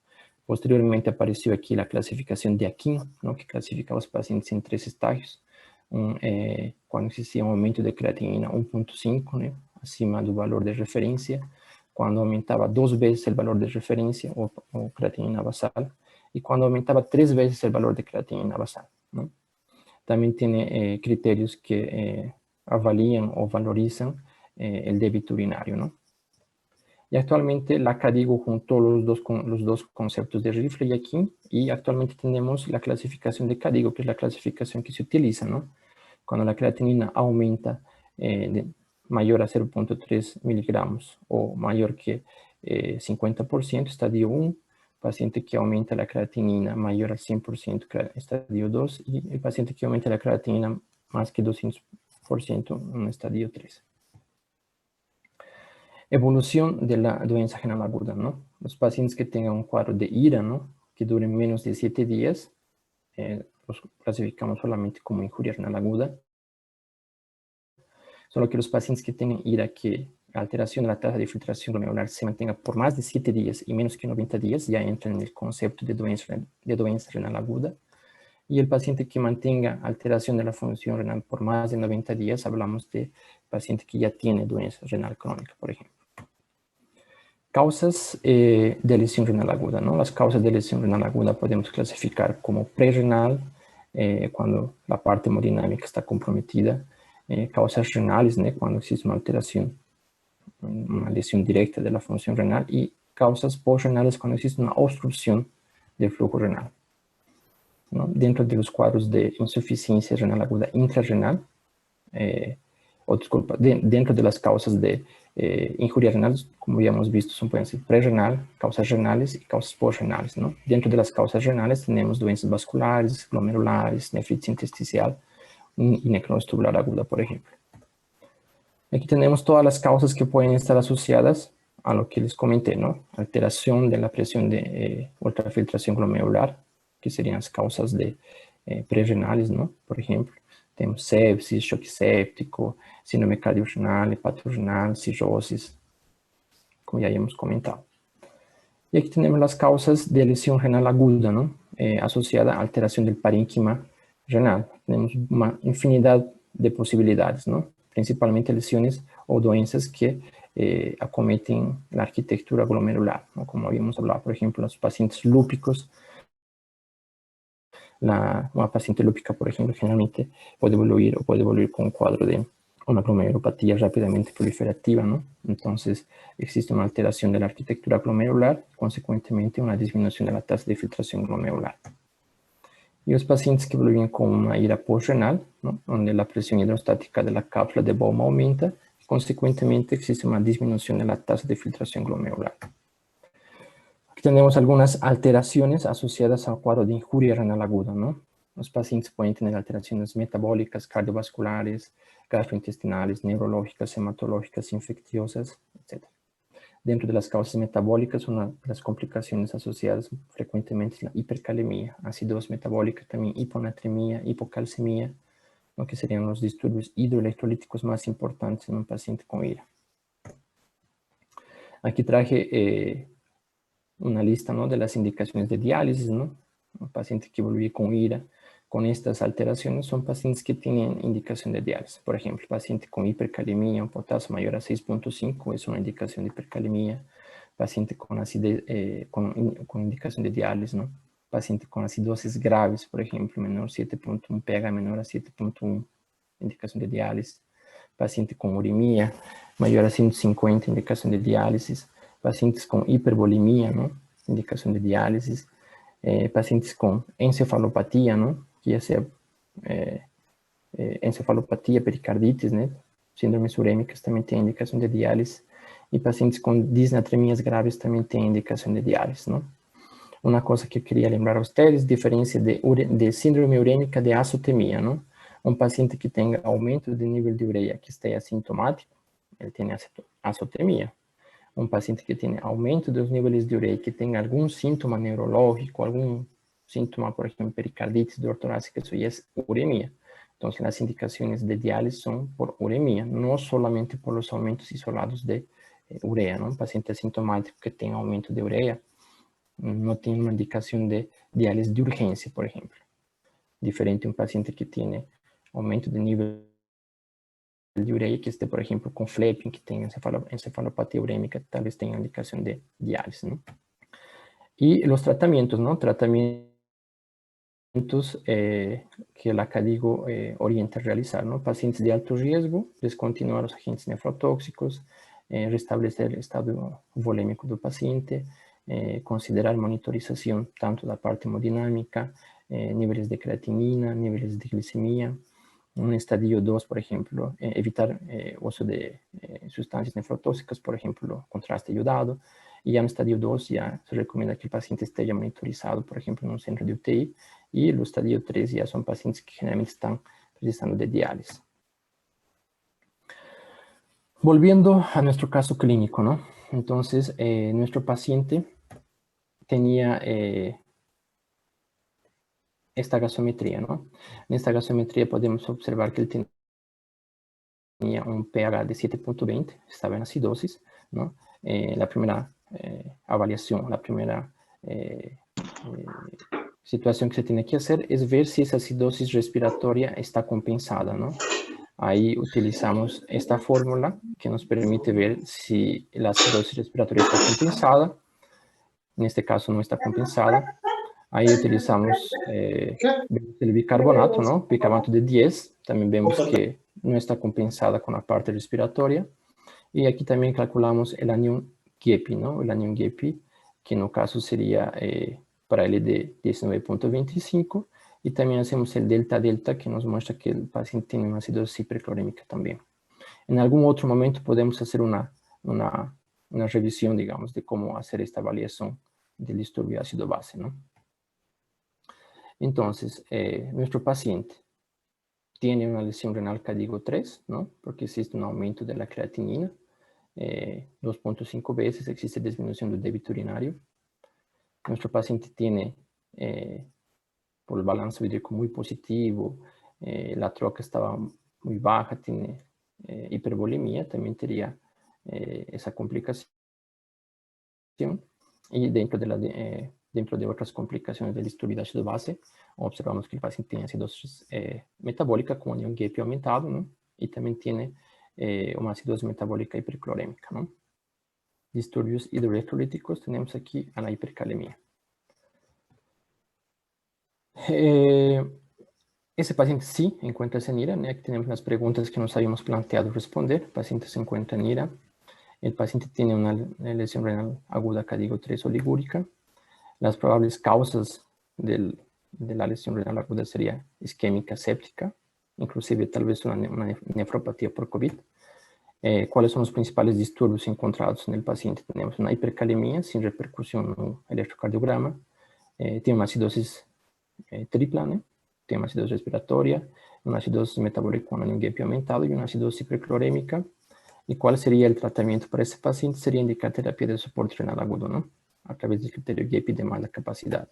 Posteriormente apareció aquí la clasificación de Akin, ¿no?, que clasifica a los pacientes en 3 estágios. Cuando existía un aumento de creatinina 1.5, ¿no?, acima del valor de referencia, cuando aumentaba 2 veces el valor de referencia o creatinina basal, y cuando aumentaba 3 veces el valor de creatinina basal, ¿no? También tiene criterios que avalían o valorizan el débito urinario, ¿no? Y actualmente la CADIGO juntó los dos conceptos de Rifle y Akin, y actualmente tenemos la clasificación de CADIGO, que es la clasificación que se utiliza, ¿no? Cuando la creatinina aumenta de mayor a 0.3 miligramos o mayor que 50%, estadio 1, paciente que aumenta la creatinina mayor al 100%, estadio 2, y el paciente que aumenta la creatinina más que 200%, un estadio 3. Evolución de la doença renal aguda, ¿no? Los pacientes que tengan un cuadro de IRA, ¿no?, que duren menos de 7 días, los clasificamos solamente como injuria renal aguda. Solo que los pacientes que tienen IRA, que la alteración de la tasa de filtración glomerular se mantenga por más de 7 días y menos que 90 días, ya entran en el concepto de doença renal aguda. Y el paciente que mantenga alteración de la función renal por más de 90 días, hablamos de paciente que ya tiene doença renal crónica, por ejemplo. Causas de lesión renal aguda, ¿no? Las causas de lesión renal aguda podemos clasificar como prerrenal, cuando la parte hemodinámica está comprometida, causas renales, ¿no? Cuando existe una alteración, una lesión directa de la función renal, y causas postrenales cuando existe una obstrucción del flujo renal, ¿no? Dentro de los cuadros de insuficiencia renal aguda intrarrenal, dentro de las causas de injuria renal, como ya hemos visto, pueden ser prerrenal, causas renales y causas postrenales, ¿no? Dentro de las causas renales tenemos doenças vasculares, glomerulares, nefritis intersticial y necrosis tubular aguda, por ejemplo. Aquí tenemos todas las causas que pueden estar asociadas a lo que les comenté, ¿no? Alteración de la presión de ultrafiltración glomerular, que serían las causas de prerrenales, ¿no? Por ejemplo, tenemos sepsis, choque séptico, síndrome cardiorrenal, hepatorrenal, cirrosis, como ya hemos comentado. Y aquí tenemos las causas de lesión renal aguda, ¿no? Asociada a alteración del parénquima renal. Tenemos una infinidad de posibilidades, ¿no? Principalmente lesiones o doenças que acometen la arquitectura glomerular, ¿no? Como habíamos hablado, por ejemplo, los pacientes lúpicos. Una paciente lúpica, por ejemplo, generalmente puede evoluir con un cuadro de una glomerulopatía rápidamente proliferativa, ¿no? Entonces, existe una alteración de la arquitectura glomerular, consecuentemente una disminución de la tasa de filtración glomerular. Y los pacientes que evoluyen con una IRA postrenal, ¿no? Donde la presión hidrostática de la cápsula de Bowman aumenta, consecuentemente existe una disminución de la tasa de filtración glomerular. Aquí tenemos algunas alteraciones asociadas al cuadro de injuria renal aguda, ¿no? Los pacientes pueden tener alteraciones metabólicas, cardiovasculares, gastrointestinales, neurológicas, hematológicas, infecciosas, etc. Dentro de las causas metabólicas, una de las complicaciones asociadas frecuentemente es la hipercalemia, acidosis metabólica, también hiponatremia, hipocalcemia, ¿no? Que serían los disturbios hidroelectrolíticos más importantes en un paciente con IRA. Aquí traje una lista, ¿no? De las indicaciones de diálisis, ¿no? Un paciente que evoluye con IRA, con estas alteraciones, son pacientes que tienen indicación de diálisis. Por ejemplo, paciente con hipercalemia, un potasio mayor a 6.5 es una indicación de hipercalemia. Paciente con acidez, con indicación de diálisis, ¿no? Paciente con acidosis graves, por ejemplo, menor a 7.1, pH menor a 7.1, indicación de diálisis. Paciente con uremia mayor a 150, indicación de diálisis. Pacientes con hipervolemia, ¿no? Indicación de diálisis. Pacientes con encefalopatía, ¿no? Que ya sea encefalopatía, pericarditis, ¿no? Síndromes urémicas también tienen indicación de diálisis. Y pacientes con disnatremias graves también tienen indicación de diálisis, ¿no? Una cosa que quería lembrar a ustedes, diferencia de síndrome urémica de azotemia, ¿no? Un paciente que tenga aumento de nivel de urea que esté asintomático, él tiene azotemia. Un paciente que tiene aumento de los niveles de urea y que tenga algún síntoma neurológico, algún síntoma, por ejemplo, pericarditis torácica, eso ya es uremia. Entonces, las indicaciones de diálisis son por uremia, no solamente por los aumentos isolados de urea, ¿no? Un paciente asintomático que tenga aumento de urea no tiene una indicación de diálisis de urgencia, por ejemplo. Diferente a un paciente que tiene aumento de nivel de urea que esté, por ejemplo, con flapping, que tenga encefalopatía urémica, tal vez tenga indicación de diálisis, ¿no? Y los tratamientos, ¿no? Tratamientos que la CADIGO orienta a realizar, ¿no? Pacientes de alto riesgo, descontinuar los agentes nefrotóxicos, restablecer el estado volémico del paciente, considerar monitorización tanto de la parte hemodinámica, niveles de creatinina, niveles de glicemia. Un estadio 2, por ejemplo, evitar uso de sustancias nefrotóxicas, por ejemplo, contraste ayudado. Y ya en estadio 2 ya se recomienda que el paciente esté ya monitorizado, por ejemplo, en un centro de UTI. Y el estadio 3 ya son pacientes que generalmente están precisando de diálisis. Volviendo a nuestro caso clínico, ¿no? Entonces, nuestro paciente tenía esta gasometría, ¿no? En esta gasometría podemos observar que él tenía un pH de 7.20, estaba en acidosis, ¿no? La primera avaliación, la primera situación que se tiene que hacer es ver si esa acidosis respiratoria está compensada, ¿no? Ahí utilizamos esta fórmula que nos permite ver si la acidosis respiratoria está compensada. En este caso no está compensada. Ahí utilizamos el bicarbonato, ¿no? Bicarbonato de 10. También vemos que no está compensada con la parte respiratoria. Y aquí también calculamos el anión GEPI, ¿no? El anión GEPI, que en el caso sería para L de 19.25. Y también hacemos el delta-delta, que nos muestra que el paciente tiene una acidosis hiperclorémica también. En algún otro momento podemos hacer una revisión, digamos, de cómo hacer esta variación del disturbio ácido-base, ¿no? Entonces, nuestro paciente tiene una lesión renal CADIGO 3, ¿no? Porque existe un aumento de la creatinina, 2.5 veces, existe disminución del débito urinario. Nuestro paciente tiene, por el balance hídrico muy positivo, la troca estaba muy baja, tiene hipervolemia, también tendría esa complicación. Y dentro de otras complicaciones del disturbio de ácido base, observamos que el paciente tiene acidosis metabólica con anión GEPI aumentado, ¿no? Y también tiene una acidosis metabólica hiperclorémica, ¿no? Disturbios hidroelectrolíticos, tenemos aquí a la hipercalemia. Ese paciente sí encuentra en IRA, ¿no? Aquí tenemos las preguntas que nos habíamos planteado responder. El paciente se encuentra en IRA. El paciente tiene una lesión renal aguda CADIGO 3 oligúrica. Las probables causas de la lesión renal aguda sería isquémica séptica, inclusive tal vez una nefropatía por COVID. ¿Cuáles son los principales disturbios encontrados en el paciente? Tenemos una hipercalemia sin repercusión en el electrocardiograma, tiene una acidosis tripla, ¿no? Tiene una acidosis respiratoria, una acidosis metabólica con anión GEPI aumentado y una acidosis hiperclorémica. ¿Y cuál sería el tratamiento para ese paciente? Sería indicar terapia de soporte renal agudo, ¿no? A través del criterio GEPI de mala capacidad.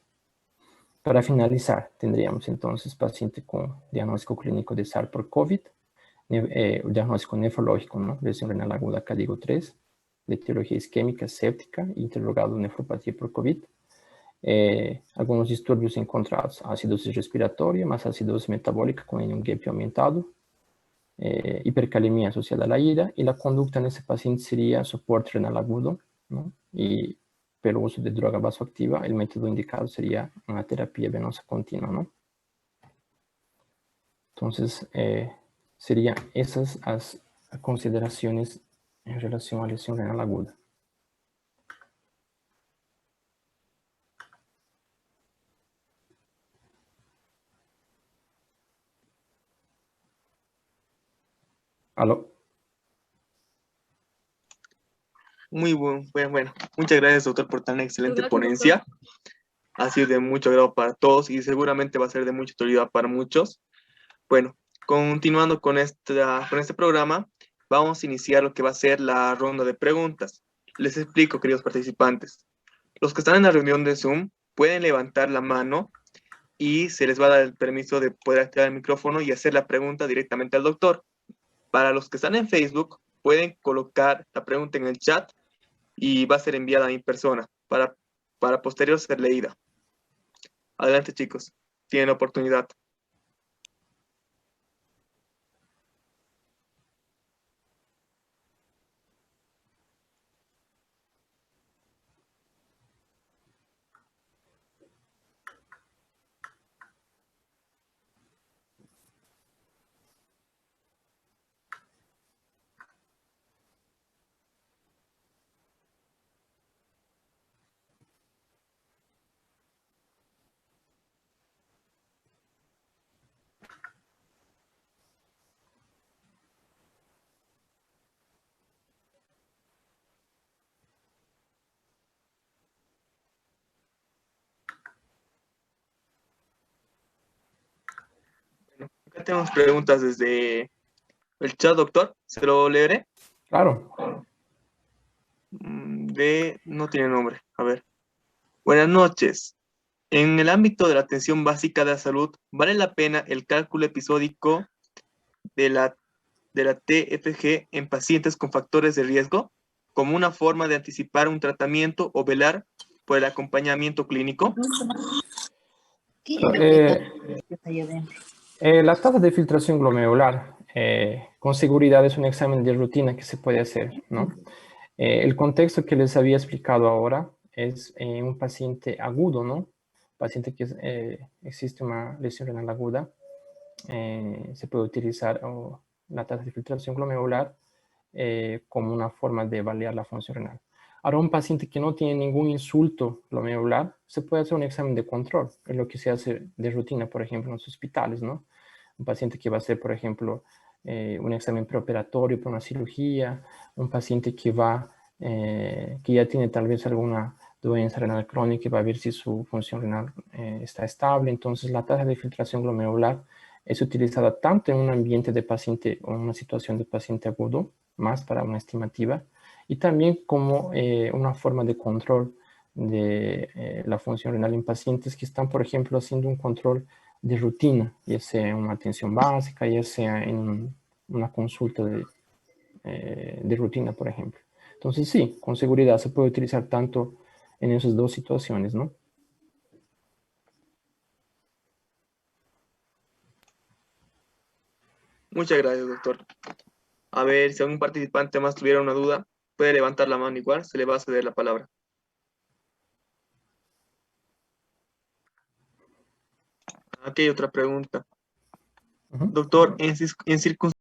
Para finalizar, tendríamos entonces paciente con diagnóstico clínico de SARS por COVID, diagnóstico nefrológico, ¿no? Lesión renal aguda CADIGO 3, de etiología isquémica séptica, interrogado nefropatía por COVID, algunos disturbios encontrados, acidosis respiratoria más acidosis metabólica con anión GEPI aumentado, hipercalemia asociada a la ira, y la conducta en ese paciente sería soporte renal agudo, ¿no? Y pero uso de droga vasoactiva, el método indicado sería una terapia venosa continua, ¿no? Entonces, serían esas las consideraciones en relación a lesión renal aguda. ¿Aló? Muy bueno. Muchas gracias, doctor, por tan excelente Gracias, ponencia. doctor. Ha sido de mucho agrado para todos y seguramente va a ser de mucha utilidad para muchos. Bueno, continuando con este programa, vamos a iniciar lo que va a ser la ronda de preguntas. Les explico, queridos participantes. Los que están en la reunión de Zoom pueden levantar la mano y se les va a dar el permiso de poder activar el micrófono y hacer la pregunta directamente al doctor. Para los que están en Facebook, pueden colocar la pregunta en el chat y va a ser enviada a mi persona para posterior ser leída. Adelante, chicos. Tienen la oportunidad. Acá tenemos preguntas desde el chat, doctor. ¿Se lo leeré? Claro. No tiene nombre. A ver. Buenas noches. En el ámbito de la atención básica de la salud, ¿vale la pena el cálculo episódico de la TFG en pacientes con factores de riesgo como una forma de anticipar un tratamiento o velar por el acompañamiento clínico? La tasa de filtración glomerular con seguridad es un examen de rutina que se puede hacer, ¿no? El contexto que les había explicado ahora es un paciente agudo, ¿no? Paciente que existe una lesión renal aguda. Se puede utilizar la tasa de filtración glomerular como una forma de evaluar la función renal. Ahora, un paciente que no tiene ningún insulto glomerular, se puede hacer un examen de control, es lo que se hace de rutina, por ejemplo, en los hospitales, ¿no? Un paciente que va a hacer, por ejemplo, un examen preoperatorio para una cirugía, un paciente que que ya tiene tal vez alguna dolencia renal crónica y va a ver si su función renal está estable. Entonces, la tasa de filtración glomerular es utilizada tanto en un ambiente de paciente o en una situación de paciente agudo, más para una estimativa, y también como una forma de control de la función renal en pacientes que están, por ejemplo, haciendo un control de rutina, ya sea en una atención básica, ya sea en una consulta de rutina, por ejemplo. Entonces, sí, con seguridad se puede utilizar tanto en esas dos situaciones, ¿no? Muchas gracias, doctor. A ver, si algún participante más tuviera una duda, puede levantar la mano igual, se le va a ceder la palabra. Aquí hay otra pregunta. Doctor, en circunstancias